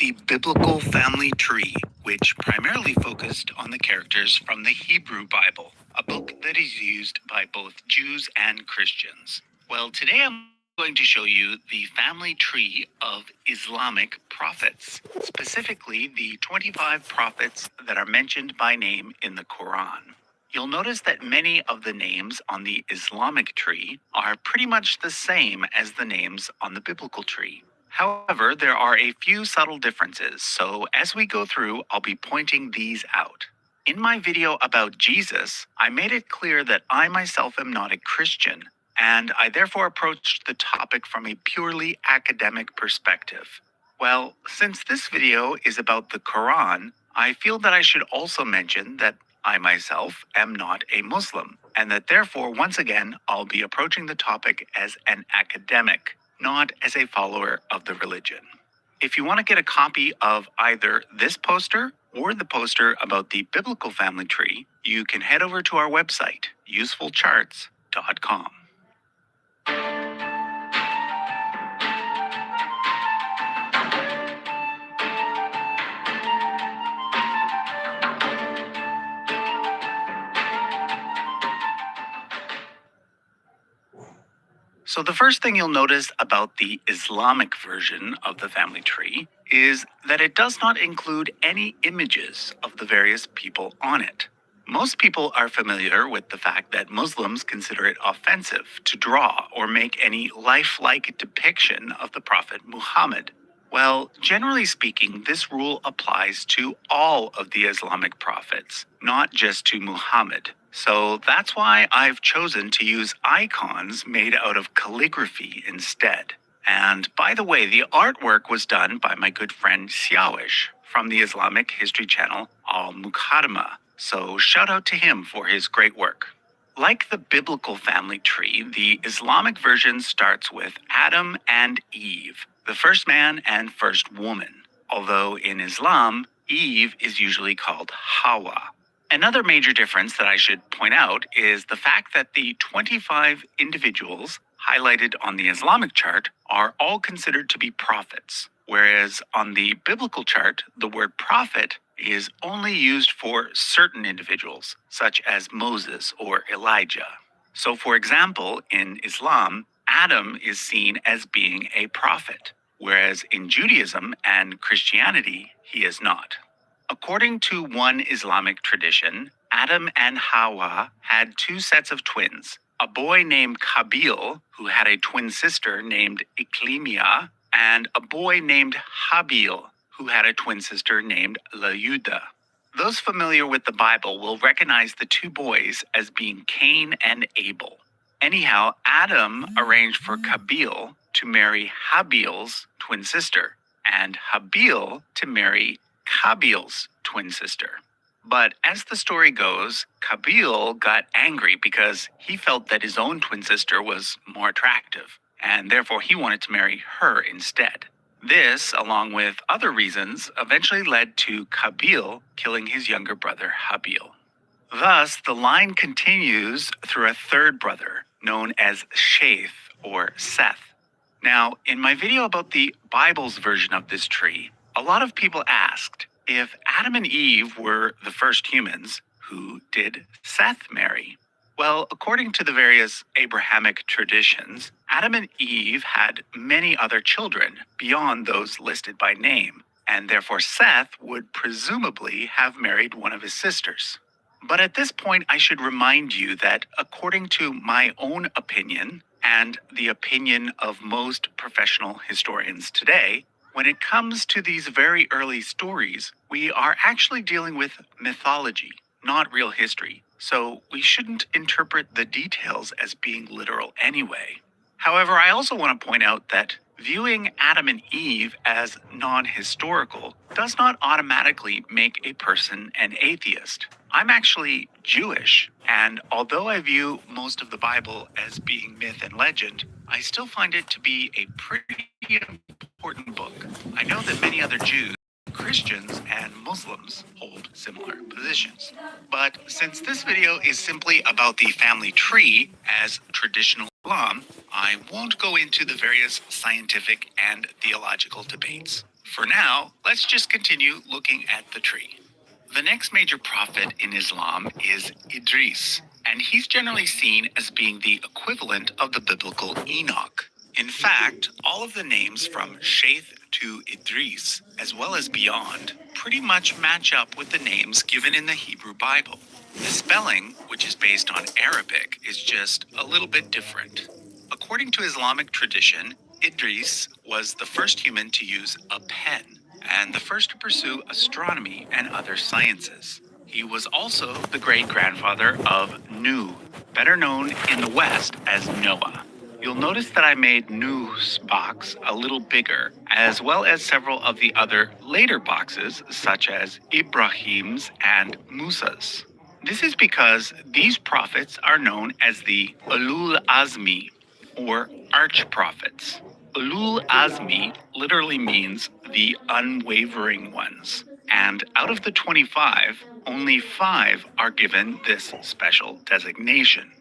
the biblical family tree, which primarily focused on the characters from the Hebrew Bible, a book that is used by both Jews and Christians. Well, today I'm going to show you the family tree of Islamic prophets, specifically the 25 prophets that are mentioned by name in the Quran. You'll notice that many of the names on the Islamic tree are pretty much the same as the names on the biblical tree. However, there are a few subtle differences, so as we go through, I'll be pointing these out. In my video about Jesus, I made it clear that I myself am not a Christian, and I therefore approached the topic from a purely academic perspective. Well, since this video is about the Quran, I feel that I should also mention that I myself am not a Muslim, and that therefore, once again, I'll be approaching the topic as an academic, not as a follower of the religion. If you want to get a copy of either this poster or the poster about the biblical family tree, you can head over to our website, usefulcharts.com. So the first thing you'll notice about the Islamic version of the family tree is that it does not include any images of the various people on it. Most people are familiar with the fact that Muslims consider it offensive to draw or make any lifelike depiction of the Prophet Muhammad. Well, generally speaking, this rule applies to all of the Islamic prophets, not just to Muhammad. So that's why I've chosen to use icons made out of calligraphy instead. And by the way, the artwork was done by my good friend Siawish from the Islamic history channel Al Muqaddimah. So shout out to him for his great work. Like the biblical family tree, the Islamic version starts with Adam and Eve, the first man and first woman, although in Islam, Eve is usually called Hawa. Another major difference that I should point out is the fact that the 25 individuals highlighted on the Islamic chart are all considered to be prophets, whereas on the biblical chart, the word prophet is only used for certain individuals, such as Moses or Elijah. So, for example, in Islam, Adam is seen as being a prophet, whereas in Judaism and Christianity, he is not. According to one Islamic tradition, Adam and Hawa had two sets of twins, a boy named Kabil, who had a twin sister named Iklimia, and a boy named Habil, who had a twin sister named Layuda. Those familiar with the Bible will recognize the two boys as being Cain and Abel. Anyhow, Adam arranged for Kabil to marry Habil's twin sister, and Habil to marry Kabil's twin sister. But as the story goes, Kabil got angry because he felt that his own twin sister was more attractive, and therefore he wanted to marry her instead. This, along with other reasons, eventually led to Kabil killing his younger brother Habil. Thus, the line continues through a third brother, known as Shaith or Seth. Now, in my video about the Bible's version of this tree, a lot of people asked, if Adam and Eve were the first humans, who did Seth marry? Well, according to the various Abrahamic traditions, Adam and Eve had many other children beyond those listed by name, and therefore Seth would presumably have married one of his sisters. But at this point, I should remind you that according to my own opinion, and the opinion of most professional historians today, when it comes to these very early stories, we are actually dealing with mythology, not real history, so we shouldn't interpret the details as being literal anyway. However, I also want to point out that viewing Adam and Eve as non-historical does not automatically make a person an atheist. I'm actually Jewish, and although I view most of the Bible as being myth and legend, I still find it to be a pretty important book. I know that many other Jews, Christians, and Muslims hold similar positions. But since this video is simply about the family tree as traditional Islam, I won't go into the various scientific and theological debates. For now, let's just continue looking at the tree. The next major prophet in Islam is Idris, and he's generally seen as being the equivalent of the biblical Enoch. In fact, all of the names from Shaith to Idris, as well as beyond, pretty much match up with the names given in the Hebrew Bible. The spelling, which is based on Arabic, is just a little bit different. According to Islamic tradition, Idris was the first human to use a pen and the first to pursue astronomy and other sciences. He was also the great-grandfather of Nu, better known in the West as Noah. You'll notice that I made Nu's box a little bigger, as well as several of the other later boxes, such as Ibrahim's and Musa's. This is because these prophets are known as the Ulul Azmi, or arch-prophets. Ulul Azmi literally means the unwavering ones, and out of the 25, only 5 are given this special designation.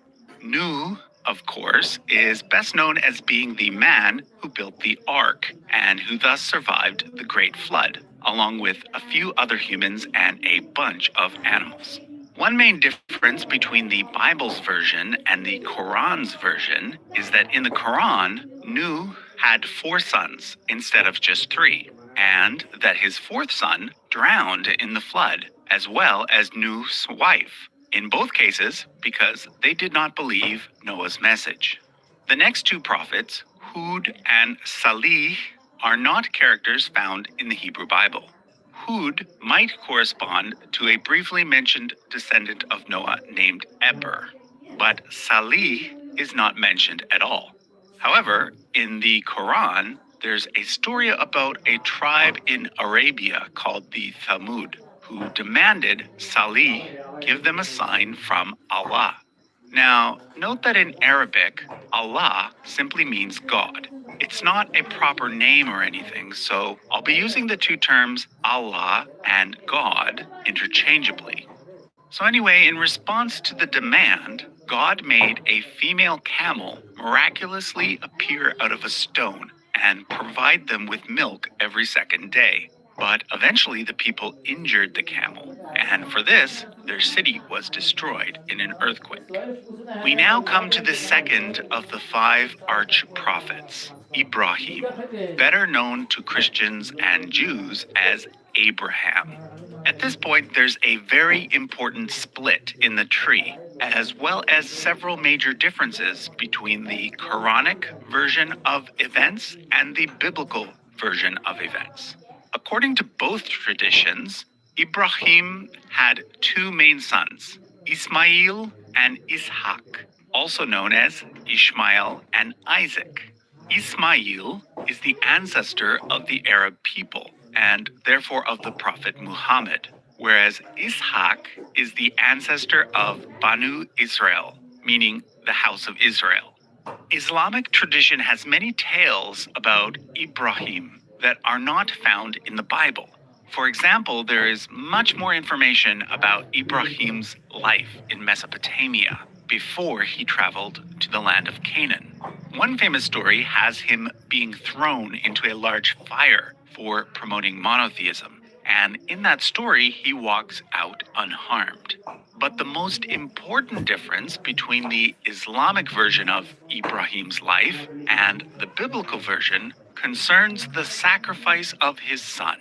Nu, of course, is best known as being the man who built the ark and who thus survived the Great Flood, along with a few other humans and a bunch of animals. One main difference between the Bible's version and the Quran's version is that in the Quran, Nu had 4 sons instead of just 3, and that his 4th son drowned in the flood, as well as Nu's wife, in both cases because they did not believe Noah's message. The next 2 prophets, Hud and Salih, are not characters found in the Hebrew Bible. Hud might correspond to a briefly mentioned descendant of Noah named Eber, but Salih is not mentioned at all. However, in the Quran, there's a story about a tribe in Arabia called the Thamud, who demanded Salih give them a sign from Allah. Now, note that in Arabic, Allah simply means God. It's not a proper name or anything, so I'll be using the 2 terms Allah and God interchangeably. So anyway, in response to the demand, God made a female camel miraculously appear out of a stone and provide them with milk every second day. But eventually the people injured the camel, and for this, their city was destroyed in an earthquake. We now come to the second of the 5 arch-prophets, Ibrahim, better known to Christians and Jews as Abraham. At this point, there's a very important split in the tree, as well as several major differences between the Quranic version of events and the biblical version of events. According to both traditions, Ibrahim had 2 main sons, Ismail and Ishaq, also known as Ishmael and Isaac. Ismail is the ancestor of the Arab people, and therefore of the Prophet Muhammad, whereas Ishaq is the ancestor of Banu Israel, meaning the house of Israel. Islamic tradition has many tales about Ibrahim that are not found in the Bible. For example, there is much more information about Ibrahim's life in Mesopotamia before he traveled to the land of Canaan. One famous story has him being thrown into a large fire for promoting monotheism, and in that story he walks out unharmed. But the most important difference between the Islamic version of Ibrahim's life and the biblical version concerns the sacrifice of his son.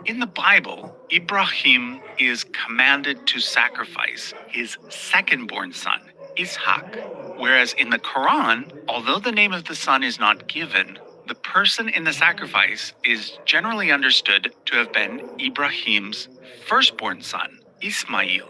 In the Bible, Ibrahim is commanded to sacrifice his second-born son, Ishaq, whereas in the Quran, although the name of the son is not given, the person in the sacrifice is generally understood to have been Ibrahim's firstborn son, Ismail.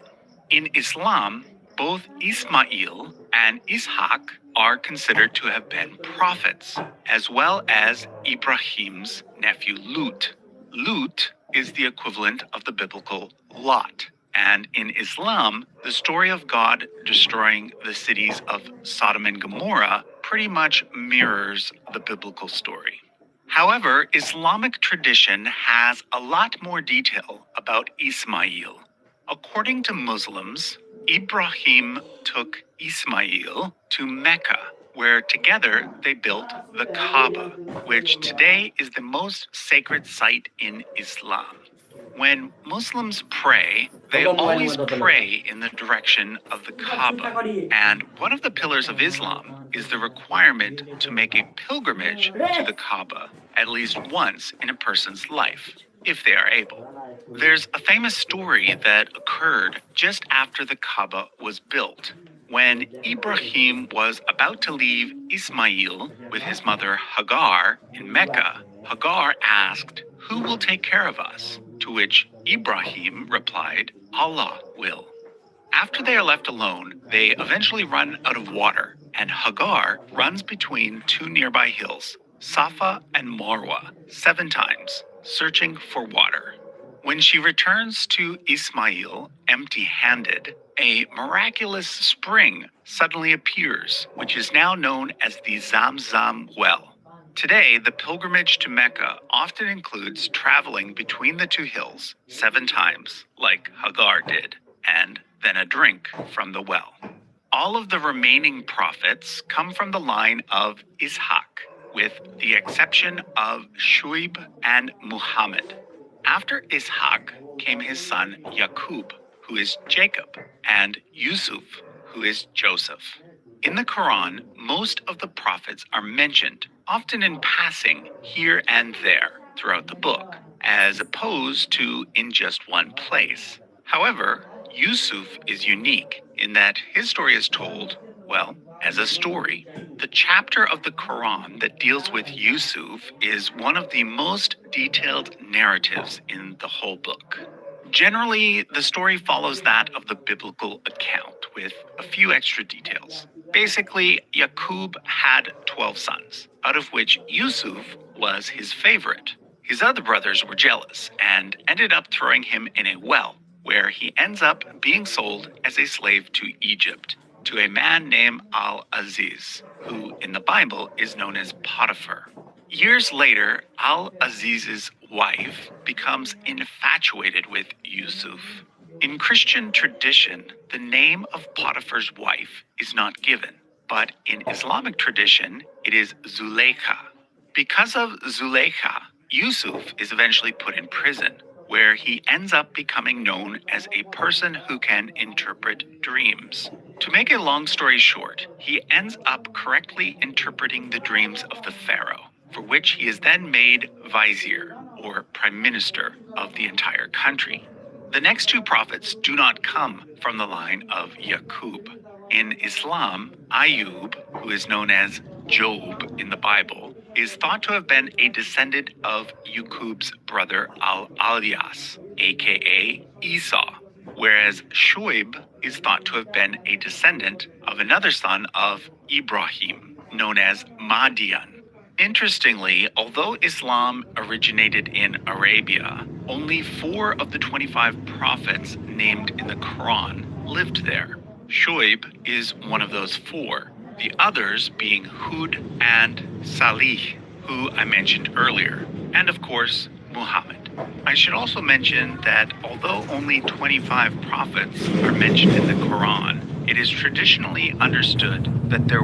In Islam, both Ismail and Ishaq are considered to have been prophets, as well as Ibrahim's nephew Lut. Lut is the equivalent of the biblical Lot. And in Islam, the story of God destroying the cities of Sodom and Gomorrah pretty much mirrors the biblical story. However, Islamic tradition has a lot more detail about Ismail. According to Muslims, Ibrahim took Ismail to Mecca, where together they built the Kaaba, which today is the most sacred site in Islam. When Muslims pray, they always pray in the direction of the Kaaba. And one of the pillars of Islam is the requirement to make a pilgrimage to the Kaaba at least once in a person's life, if they are able. There's a famous story that occurred just after the Kaaba was built. When Ibrahim was about to leave Ismail with his mother Hagar in Mecca, Hagar asked, "Who will take care of us?" To which Ibrahim replied, "Allah will." After they are left alone, they eventually run out of water, and Hagar runs between two nearby hills, Safa and Marwa, 7 times, searching for water. When she returns to Ismail empty-handed, a miraculous spring suddenly appears, which is now known as the Zamzam well. Today, the pilgrimage to Mecca often includes traveling between the 2 hills 7 times, like Hagar did, and then a drink from the well. All of the remaining prophets come from the line of Ishaq, with the exception of Shuaib and Muhammad. After Ishaq came his son Yaqub, who is Jacob, and Yusuf, who is Joseph. In the Quran, most of the prophets are mentioned, often in passing, here and there throughout the book, as opposed to in just one place. However, Yusuf is unique in that his story is told, well, as a story. The chapter of the Quran that deals with Yusuf is one of the most detailed narratives in the whole book. Generally, the story follows that of the biblical account, with a few extra details. Basically, Yaqub had 12 sons, out of which Yusuf was his favorite. His other brothers were jealous and ended up throwing him in a well, where he ends up being sold as a slave to Egypt, to a man named Al-Aziz, who in the Bible is known as Potiphar. Years later, Al-Aziz's wife becomes infatuated with Yusuf. In Christian tradition, the name of Potiphar's wife is not given, but in Islamic tradition, it is Zuleika. Because of Zuleika, Yusuf is eventually put in prison, where he ends up becoming known as a person who can interpret dreams. To make a long story short, he ends up correctly interpreting the dreams of the pharaoh, for which he is then made vizier, or prime minister, of the entire country. The next 2 prophets do not come from the line of Yaqub. In Islam, Ayub, who is known as Job in the Bible, is thought to have been a descendant of Yaqub's brother Al-Alias, aka Esau, whereas Shuaib is thought to have been a descendant of another son of Ibrahim, known as Madian. Interestingly, although Islam originated in Arabia, only 4 of the 25 prophets named in the Quran lived there. Shuaib is one of those 4, the others being Hud and Salih, who I mentioned earlier, and of course, Muhammad. I should also mention that although only 25 prophets are mentioned in the Quran, it is traditionally understood that there